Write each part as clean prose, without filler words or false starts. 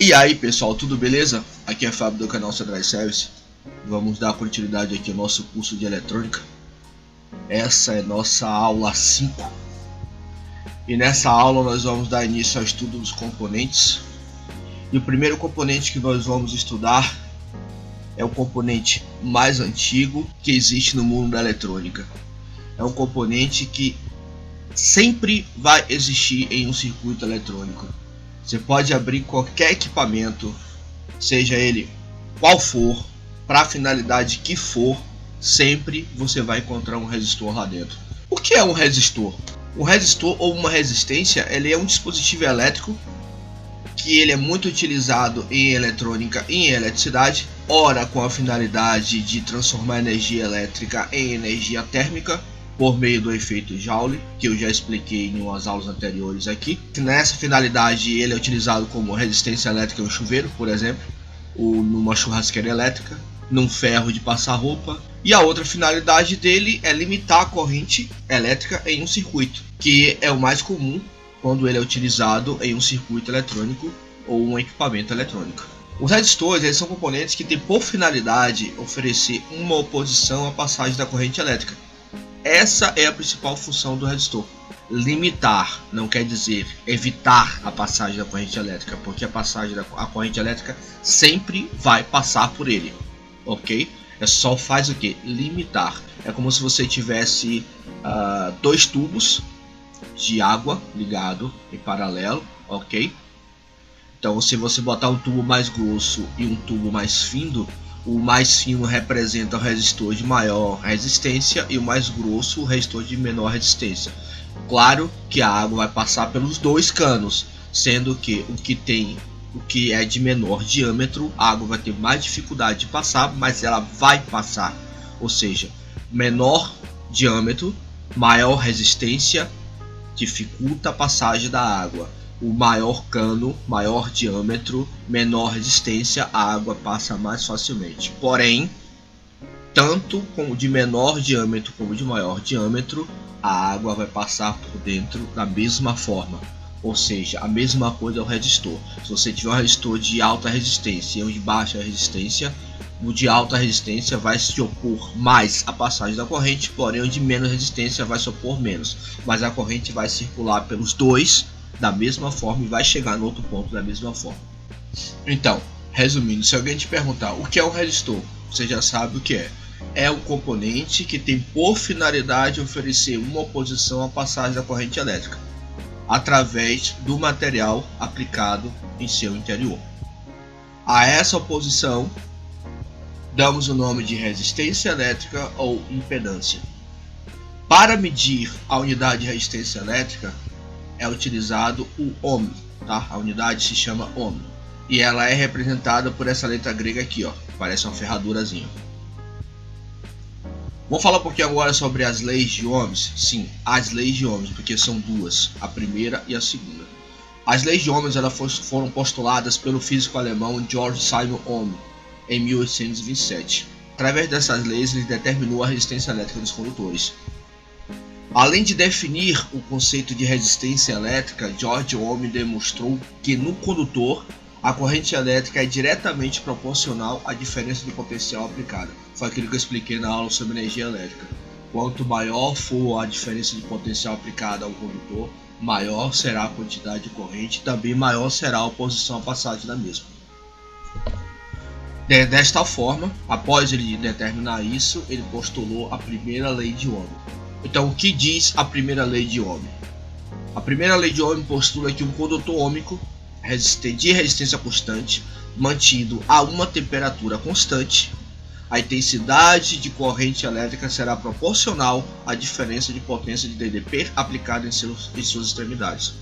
E aí pessoal, tudo beleza? Aqui é Fábio do canal Central Service. Vamos dar continuidade aqui ao nosso curso de eletrônica. Essa é nossa aula 5. E nessa aula nós vamos dar início ao estudo dos componentes. E o primeiro componente que nós vamos estudar é o componente mais antigo que existe no mundo da eletrônica. É um componente que sempre vai existir em um circuito eletrônico. Você pode abrir qualquer equipamento, seja ele qual for, para a finalidade que for, sempre você vai encontrar um resistor lá dentro. O que é um resistor? Um resistor ou uma resistência, ele é um dispositivo elétrico que ele é muito utilizado em eletrônica e em eletricidade, ora com a finalidade de transformar energia elétrica em energia térmica, por meio do efeito Joule, que eu já expliquei em umas aulas anteriores aqui. Nessa finalidade ele é utilizado como resistência elétrica em um chuveiro, por exemplo, ou numa churrasqueira elétrica, num ferro de passar roupa. E a outra finalidade dele é limitar a corrente elétrica em um circuito, que é o mais comum quando ele é utilizado em um circuito eletrônico ou um equipamento eletrônico. Os resistores, eles são componentes que têm por finalidade oferecer uma oposição à passagem da corrente elétrica. Essa é a principal função do resistor. Limitar não quer dizer evitar a passagem da corrente elétrica, porque a corrente elétrica sempre vai passar por ele, ok? É só faz o que? Limitar. É como se você tivesse dois tubos de água ligado em paralelo, ok? Então, se você botar um tubo mais grosso e um tubo mais fino, o mais fino representa o resistor de maior resistência e o mais grosso o resistor de menor resistência. Claro que a água vai passar pelos dois canos, sendo que o que é de menor diâmetro, a água vai ter mais dificuldade de passar, mas ela vai passar. Ou seja, menor diâmetro, maior resistência, dificulta a passagem da água. O maior cano, maior diâmetro, menor resistência, a água passa mais facilmente. Porém, tanto com de menor diâmetro como de maior diâmetro, a água vai passar por dentro da mesma forma. Ou seja, a mesma coisa é o resistor. Se você tiver um resistor de alta resistência e um de baixa resistência, o de alta resistência vai se opor mais à passagem da corrente, porém o de menos resistência vai se opor menos. Mas a corrente vai circular pelos dois da mesma forma e vai chegar no outro ponto da mesma forma. Então, resumindo, se alguém te perguntar o que é um resistor, você já sabe o que é. É um componente que tem por finalidade oferecer uma oposição à passagem da corrente elétrica através do material aplicado em seu interior. A essa oposição damos o nome de resistência elétrica ou impedância. Para medir a unidade de resistência elétrica é utilizado o ohm, tá? A unidade se chama ohm e ela é representada por essa letra grega aqui, ó, parece uma ferradurazinha. Vamos falar um pouquinho agora sobre as leis de Ohms. Sim, as leis de Ohms, porque são duas, a primeira e a segunda. As leis de Ohms foram postuladas pelo físico alemão Georg Simon Ohm em 1827. Através dessas leis, ele determinou a resistência elétrica dos condutores. Além de definir o conceito de resistência elétrica, Georg Ohm demonstrou que no condutor a corrente elétrica é diretamente proporcional à diferença de potencial aplicada. Foi aquilo que eu expliquei na aula sobre energia elétrica. Quanto maior for a diferença de potencial aplicada ao condutor, maior será a quantidade de corrente e também maior será a oposição à passagem da mesma. Desta forma, após ele determinar isso, ele postulou a primeira lei de Ohm. Então, o que diz a primeira lei de Ohm? A primeira lei de Ohm postula que um condutor ôhmico de resistência constante, mantido a uma temperatura constante, a intensidade de corrente elétrica será proporcional à diferença de potência de DDP aplicada em suas extremidades.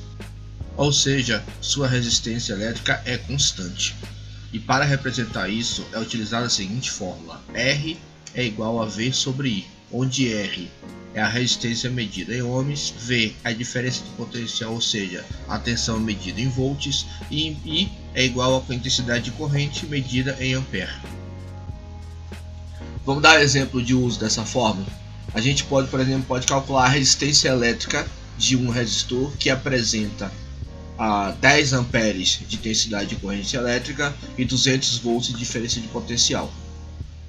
Ou seja, sua resistência elétrica é constante. E para representar isso é utilizada a seguinte fórmula: R é igual a V sobre I, onde R é a resistência medida em ohms, V é a diferença de potencial, ou seja, a tensão medida em volts, e I é igual à intensidade de corrente medida em ampere. Vamos dar exemplo de uso dessa fórmula. A gente pode, por exemplo, calcular a resistência elétrica de um resistor que apresenta a 10 amperes de intensidade de corrente elétrica e 200 volts de diferença de potencial.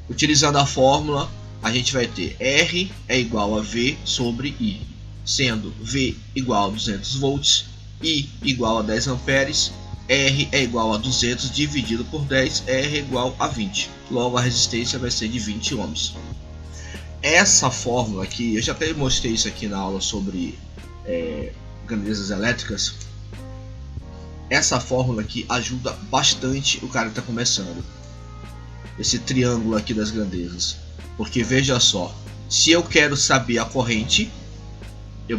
Utilizando a fórmula, a gente vai ter R é igual a V sobre I, sendo V igual a 200 volts, I igual a 10 amperes, R é igual a 200 dividido por 10, R é igual a 20. Logo a resistência vai ser de 20 ohms. Essa fórmula aqui, eu já até mostrei isso aqui na aula sobre grandezas elétricas. Essa fórmula aqui ajuda bastante o cara que está começando. Esse triângulo aqui das grandezas. Porque veja só, se eu quero saber a corrente,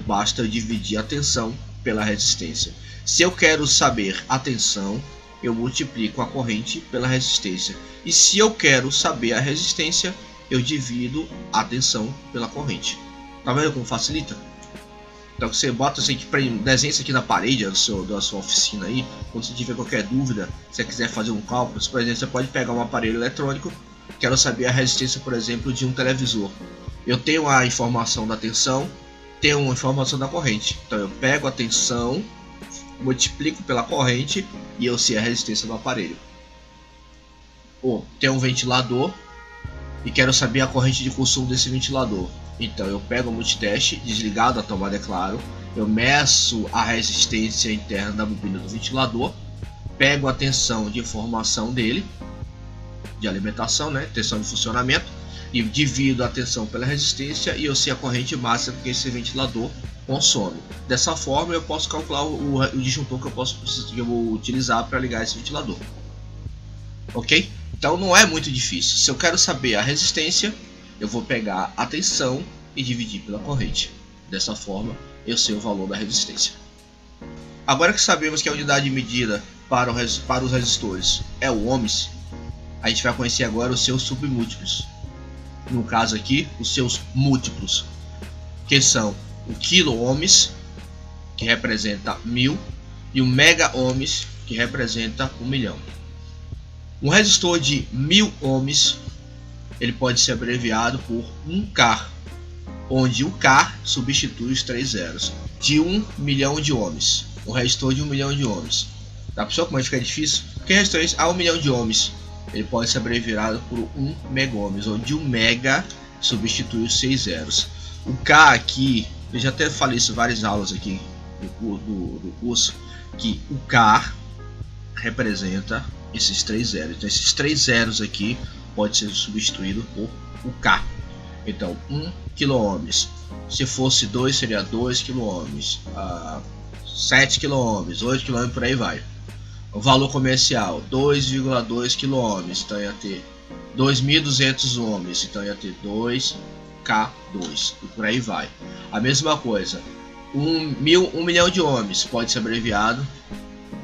basta eu dividir a tensão pela resistência. Se eu quero saber a tensão, eu multiplico a corrente pela resistência. E se eu quero saber a resistência, eu divido a tensão pela corrente. Tá vendo como facilita? Então você bota isso aqui, desenha isso aqui na parede da sua oficina aí. Quando você tiver qualquer dúvida, se você quiser fazer um cálculo, por exemplo, você pode pegar um aparelho eletrônico. Quero saber a resistência, por exemplo, de um televisor. Eu tenho a informação da tensão, tenho uma informação da corrente. Então eu pego a tensão, multiplico pela corrente e eu sei a resistência do aparelho. Ou tem um ventilador e quero saber a corrente de consumo desse ventilador. Então eu pego o multiteste, desligado a tomada, é claro, eu meço a resistência interna da bobina do ventilador, pego a tensão de informação dele, de alimentação, né, tensão de funcionamento, e divido a tensão pela resistência e eu sei a corrente máxima que esse ventilador consome. Dessa forma eu posso calcular o disjuntor que eu vou utilizar para ligar esse ventilador. Ok? Então não é muito difícil. Se eu quero saber a resistência, eu vou pegar a tensão e dividir pela corrente. Dessa forma eu sei o valor da resistência. Agora que sabemos que a unidade de medida para os resistores é o ohms, a gente vai conhecer agora os seus submúltiplos. No caso aqui, os seus múltiplos, que são o quilo-ohms, que representa 1000, e o mega-ohms, que representa 1.000.000. Um resistor de 1000 ohms, ele pode ser abreviado por 1K, onde o K substitui os 3 zeros. De 1 milhão de ohms, um resistor de 1 milhão de ohms. Dá para como fica difícil? Porque resistores a 1 milhão de ohms, ele pode ser abreviado por 1 mega-ohms, onde o mega substitui os 6 zeros. O K aqui, eu já até falei isso em várias aulas aqui do curso, que o K representa esses 3 zeros. Então esses 3 zeros aqui pode ser substituído por o K. Então 1 kΩ, se fosse 2 seria 2 kΩ, 7 kΩ, 8 kΩ, por aí vai. O valor comercial 2,2 kΩ, então ia ter 2.200 ohms, então ia ter 2K2 e por aí vai. A mesma coisa, 1 milhão de ohms pode ser abreviado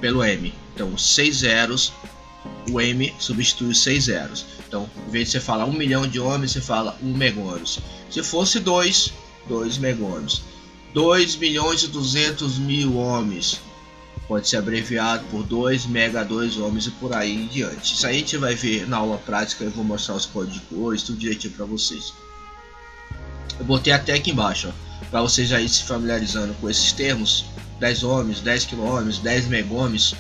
pelo M. Então 6 zeros, o M substitui os 6 zeros. Então em vez de você falar 1 milhão de ohms, você fala 1 mega-ohms. Se fosse 2 mega-ohms. 2.200.000 ohms pode ser abreviado por 2 mega 2 ohms e por aí em diante. Isso aí a gente vai ver na aula prática. Eu vou mostrar os códigos de cores, tudo direitinho para vocês. Eu botei até aqui embaixo, para vocês já ir se familiarizando com esses termos. 10 ohms, 10 kΩ, 10 mega-ohms,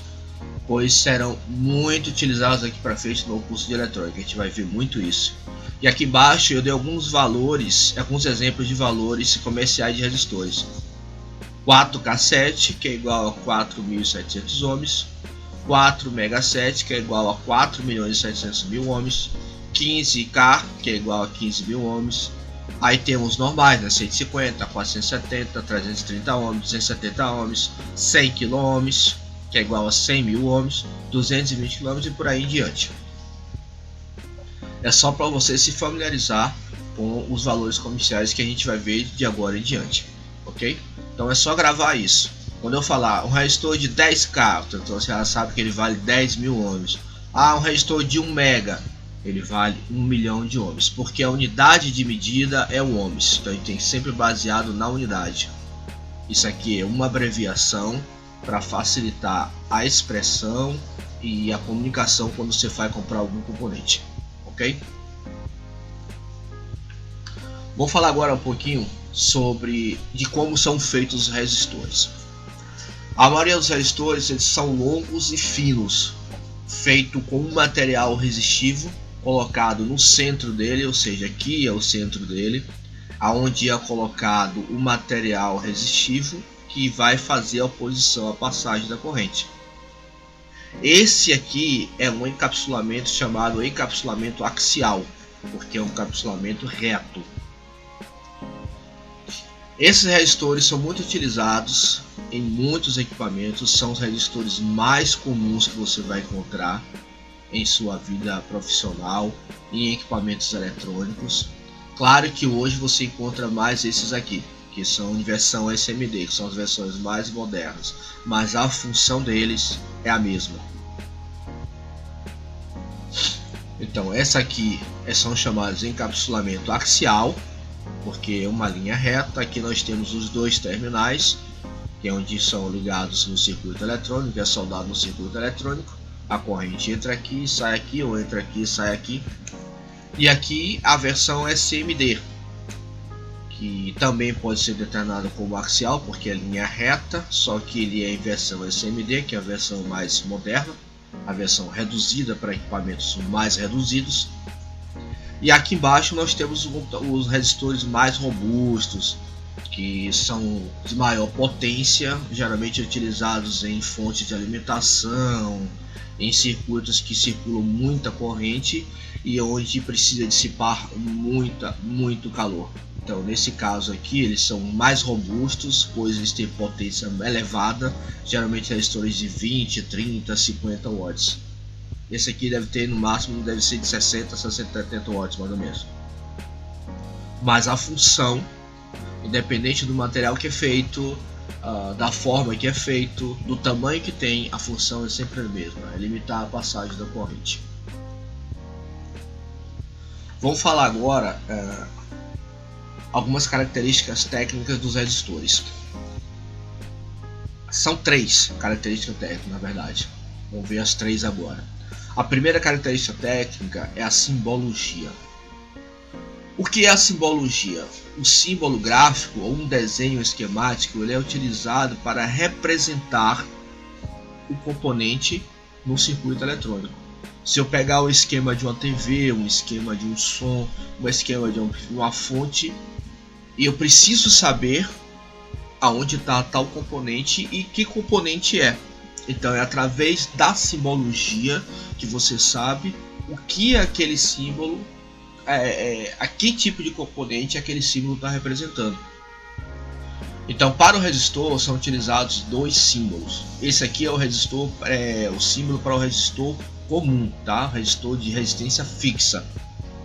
pois serão muito utilizados aqui para frente no curso de eletrônica. A gente vai ver muito isso. E aqui embaixo eu dei alguns valores, alguns exemplos de valores comerciais de resistores. 4K7, que é igual a 4.700 ohms, 4MegaSet, que é igual a 4.700.000 ohms, 15K, que é igual a 15.000 ohms. Aí temos normais, né? 150, 470, 330 ohms, 270 ohms, 100 kΩ, que é igual a 100.000 ohms, 220 km e por aí em diante. É só para você se familiarizar com os valores comerciais que a gente vai ver de agora em diante, ok? Então é só gravar isso. Quando eu falar um resistor de 10K, então você já sabe que ele vale 10.000 ohms. Ah, um resistor de 1 mega, ele vale 1 milhão de ohms, porque a unidade de medida é o ohms. Então ele tem sempre baseado na unidade. Isso aqui é uma abreviação para facilitar a expressão e a comunicação quando você vai comprar algum componente, ok? Vou falar agora um pouquinho de como são feitos os resistores. A maioria dos resistores eles são longos e finos, feito com um material resistivo colocado no centro dele, ou seja, aqui é o centro dele, aonde é colocado o material resistivo que vai fazer a oposição à passagem da corrente. Esse aqui é um encapsulamento chamado encapsulamento axial, porque é um encapsulamento reto. Esses resistores são muito utilizados em muitos equipamentos, são os resistores mais comuns que você vai encontrar em sua vida profissional e em equipamentos eletrônicos. Claro que hoje você encontra mais esses aqui, que são em versão SMD, que são as versões mais modernas, mas a função deles é a mesma. Então essa aqui são chamados de encapsulamento axial, porque é uma linha reta. Aqui nós temos os dois terminais, que é onde são ligados no circuito eletrônico, é soldado no circuito eletrônico. A corrente entra aqui, sai aqui, ou entra aqui, sai aqui. E aqui a versão SMD, que também pode ser determinado como axial, porque é linha reta, só que ele é em versão SMD, que é a versão mais moderna, a versão reduzida para equipamentos mais reduzidos. E aqui embaixo nós temos os resistores mais robustos, que são de maior potência, geralmente utilizados em fontes de alimentação, em circuitos que circulam muita corrente e onde precisa dissipar muito calor. Então nesse caso aqui eles são mais robustos, pois eles têm potência elevada, geralmente resistores de 20, 30, 50 watts. Esse aqui deve ter no máximo, deve ser de 60 a 70 watts mais ou menos. Mas a função, independente do material que é feito, da forma que é feito, do tamanho que tem, a função é sempre a mesma, é limitar a passagem da corrente. Vamos falar agora algumas características técnicas dos resistores. São três características técnicas, na verdade. Vamos ver as três agora. A primeira característica técnica é a simbologia. O que é a simbologia? O símbolo gráfico ou um desenho esquemático ele é utilizado para representar o componente no circuito eletrônico. Se eu pegar o esquema de uma TV, um esquema de um som, um esquema de uma fonte, eu preciso saber aonde está tal componente e que componente é. Então é através da simbologia que você sabe o que aquele símbolo, a que tipo de componente aquele símbolo está representando. Então para o resistor são utilizados dois símbolos. Esse aqui é o resistor, o símbolo para o resistor comum, tá? Resistor de resistência fixa.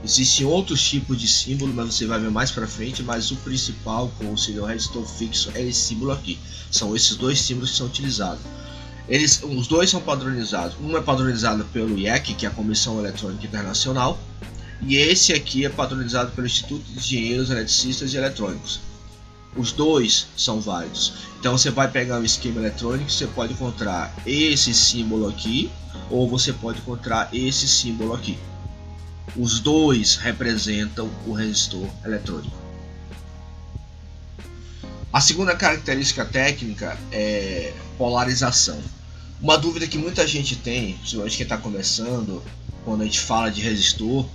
Existem outros tipos de símbolo, mas você vai ver mais para frente. Mas o principal, como seria o resistor fixo, é esse símbolo aqui. São esses dois símbolos que são utilizados. Os dois são padronizados. Um é padronizado pelo IEC, que é a Comissão Eletrônica Internacional, e esse aqui é padronizado pelo Instituto de Engenheiros Eletricistas e Eletrônicos. Os dois são válidos. Então você vai pegar um esquema eletrônico, você pode encontrar esse símbolo aqui, ou você pode encontrar esse símbolo aqui. Os dois representam o resistor eletrônico. A segunda característica técnica é polarização. Uma dúvida que muita gente tem, principalmente quem está começando, quando a gente fala de resistor,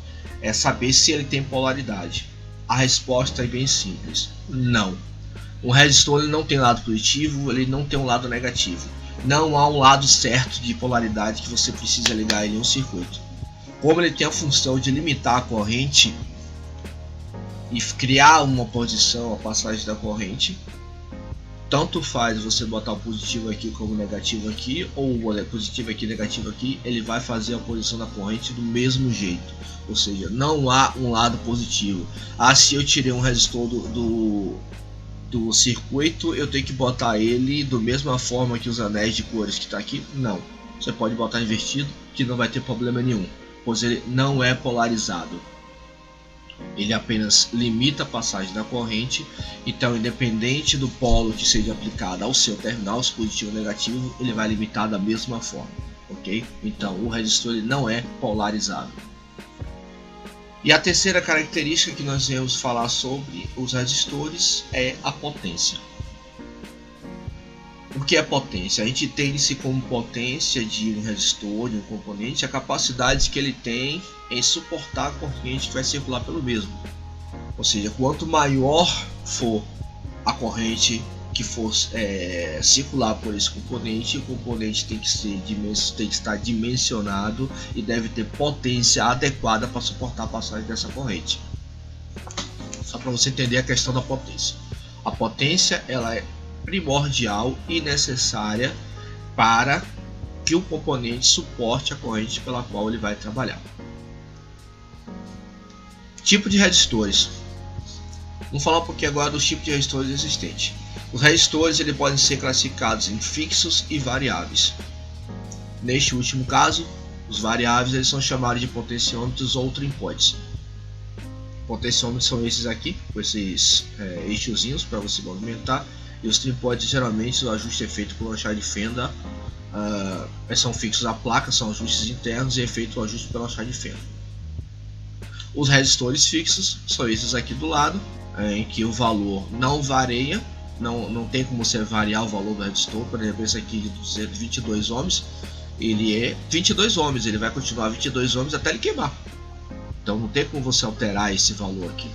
é saber se ele tem polaridade. A resposta é bem simples: não. Um resistor ele não tem lado positivo, ele não tem um lado negativo. Não há um lado certo de polaridade que você precisa ligar ele em um circuito. Como ele tem a função de limitar a corrente e criar uma oposição à passagem da corrente, tanto faz você botar o positivo aqui como o negativo aqui, ou o positivo aqui e negativo aqui, ele vai fazer a oposição da corrente do mesmo jeito. Ou seja, não há um lado positivo. Se eu tirei um resistor do circuito, eu tenho que botar ele da mesma forma que os anéis de cores que está aqui? Não. Você pode botar invertido, que não vai ter problema nenhum, pois ele não é polarizado. Ele apenas limita a passagem da corrente. Então, independente do polo que seja aplicado ao seu terminal, se positivo ou negativo, ele vai limitar da mesma forma, ok? Então o resistor ele não é polarizado. E a terceira característica que nós vamos falar sobre os resistores é a potência. O O que é potência? A gente entende-se como potência de um resistor, de um componente, a capacidade que ele tem em suportar a corrente que vai circular pelo mesmo. Ou seja, quanto maior for a corrente que for circular por esse componente, o componente tem que estar dimensionado e deve ter potência adequada para suportar a passagem dessa corrente. Só para você entender a questão da potência. A potência ela é primordial e necessária para que o componente suporte a corrente pela qual ele vai trabalhar. Tipo de resistores. Vamos falar um pouquinho agora dos tipos de resistores existentes. Os resistores eles podem ser classificados em fixos e variáveis. Neste último caso, os variáveis eles são chamados de potenciômetros ou trimpodes. Potenciômetros são esses aqui, com esses eixozinhos para você movimentar. E os trimpodes geralmente o ajuste é feito por uma chave de fenda. São fixos à placa, são ajustes internos e é feito o ajuste pela chave de fenda. Os resistores fixos são esses aqui do lado, em que o valor não varia, não tem como você variar o valor do resistor. Por exemplo, esse aqui de 22 ohms, ele é 22 ohms, ele vai continuar 22 ohms até ele queimar. Então não tem como você alterar esse valor aqui.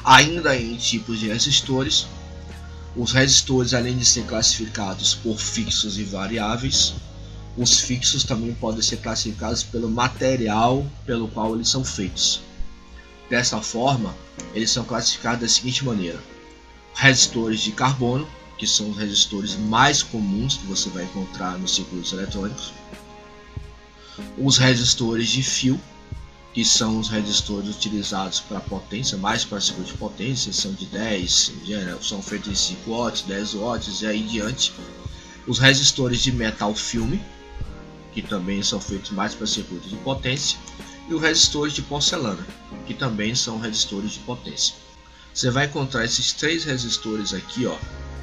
Ainda em tipos de resistores, os resistores, além de ser classificados por fixos e variáveis, os fixos também podem ser classificados pelo material pelo qual eles são feitos. Dessa forma, eles são classificados da seguinte maneira: resistores de carbono, que são os resistores mais comuns que você vai encontrar nos circuitos eletrônicos, os resistores de fio, que são os resistores utilizados para potência, mais para circuito de potência, são de 10, são feitos de 5 watts, 10 watts e aí diante. Os resistores de metal filme, que também são feitos mais para circuito de potência, e os resistores de porcelana, que também são resistores de potência. Você vai encontrar esses três resistores aqui,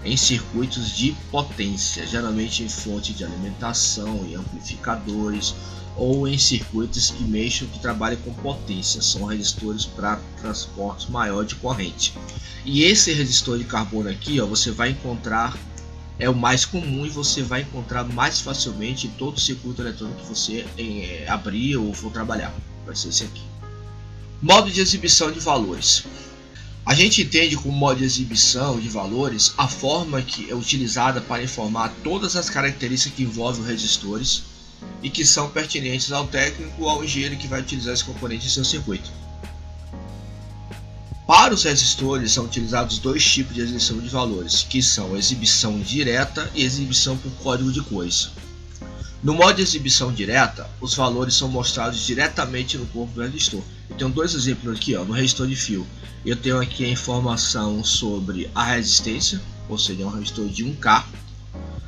em circuitos de potência, geralmente em fonte de alimentação, em amplificadores, ou em circuitos que trabalham com potência, são resistores para transporte maior de corrente. E esse resistor de carbono aqui, você vai encontrar, é o mais comum e você vai encontrar mais facilmente em todo circuito eletrônico que você abrir ou for trabalhar. Vai ser esse aqui. Modo de exibição de valores. A gente entende como modo de exibição de valores a forma que é utilizada para informar todas as características que envolvem os resistores e que são pertinentes ao técnico ou ao engenheiro que vai utilizar esse componente em seu circuito. Para os resistores são utilizados dois tipos de exibição de valores, que são a exibição direta e exibição por código de cores. No modo de exibição direta, os valores são mostrados diretamente no corpo do resistor. Eu tenho dois exemplos aqui, no resistor de fio. Eu tenho aqui a informação sobre a resistência, ou seja, é um resistor de 1K.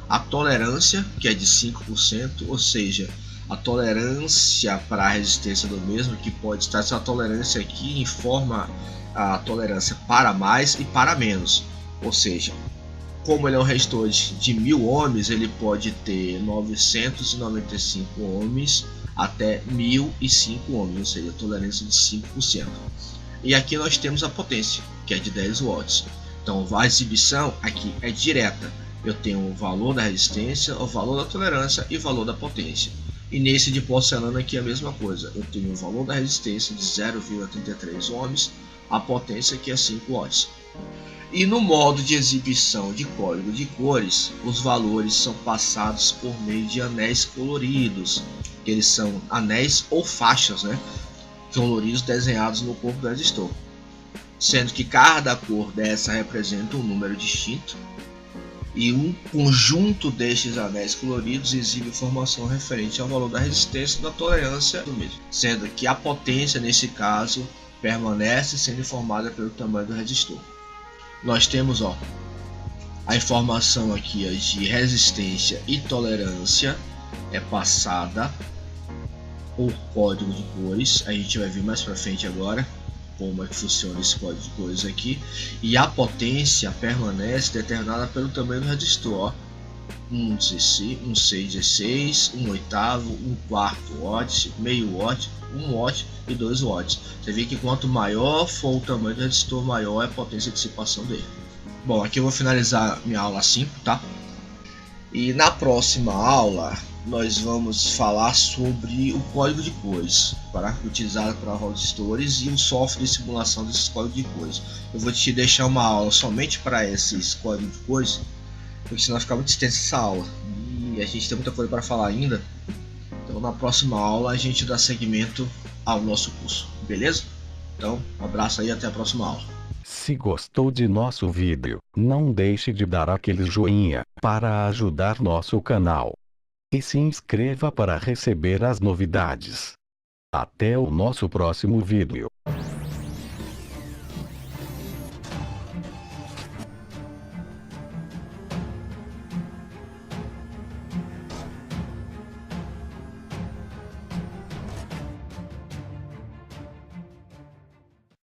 A tolerância, que é de 5%, ou seja, a tolerância para a resistência do mesmo, que pode estar, essa tolerância aqui informa a tolerância para mais e para menos, ou seja, como ele é um resistor de 1000 ohms, ele pode ter 995 ohms até 1005 ohms, ou seja, tolerância de 5%. E aqui nós temos a potência, que é de 10 watts. Então a exibição aqui é direta. Eu tenho o valor da resistência, o valor da tolerância e o valor da potência. E nesse de porcelana aqui é a mesma coisa. Eu tenho o valor da resistência de 0,33 ohms, a potência que é 5 watts. E no modo de exibição de código de cores, os valores são passados por meio de anéis coloridos. Eles são anéis ou faixas, coloridos desenhados no corpo do resistor. Sendo que cada cor dessa representa um número distinto. E um conjunto destes anéis coloridos exibe informação referente ao valor da resistência e da tolerância do mesmo. Sendo que a potência, nesse caso, permanece sendo informada pelo tamanho do resistor. Nós temos a informação aqui de resistência e tolerância é passada por código de cores. A gente vai ver mais para frente agora como é que funciona esse código de cores aqui. E a potência permanece determinada pelo tamanho do resistor. 616, 1/8, 1/4 watt, meio watt, 1 watt e 2 watts. Você vê que quanto maior for o tamanho do resistor, maior é a potência de dissipação dele. Bom, aqui eu vou finalizar minha aula 5, tá? E na próxima aula nós vamos falar sobre o código de cores utilizado para Rod Stories e o software de simulação desses códigos de cores. Eu vou te deixar uma aula somente para esses códigos de cores, porque senão vai ficar muito extensa essa aula e a gente tem muita coisa para falar ainda. Então na próxima aula a gente dá seguimento ao nosso curso, beleza? Então um abraço aí e até a próxima aula. Se gostou de nosso vídeo, não deixe de dar aquele joinha para ajudar nosso canal. E se inscreva para receber as novidades. Até o nosso próximo vídeo.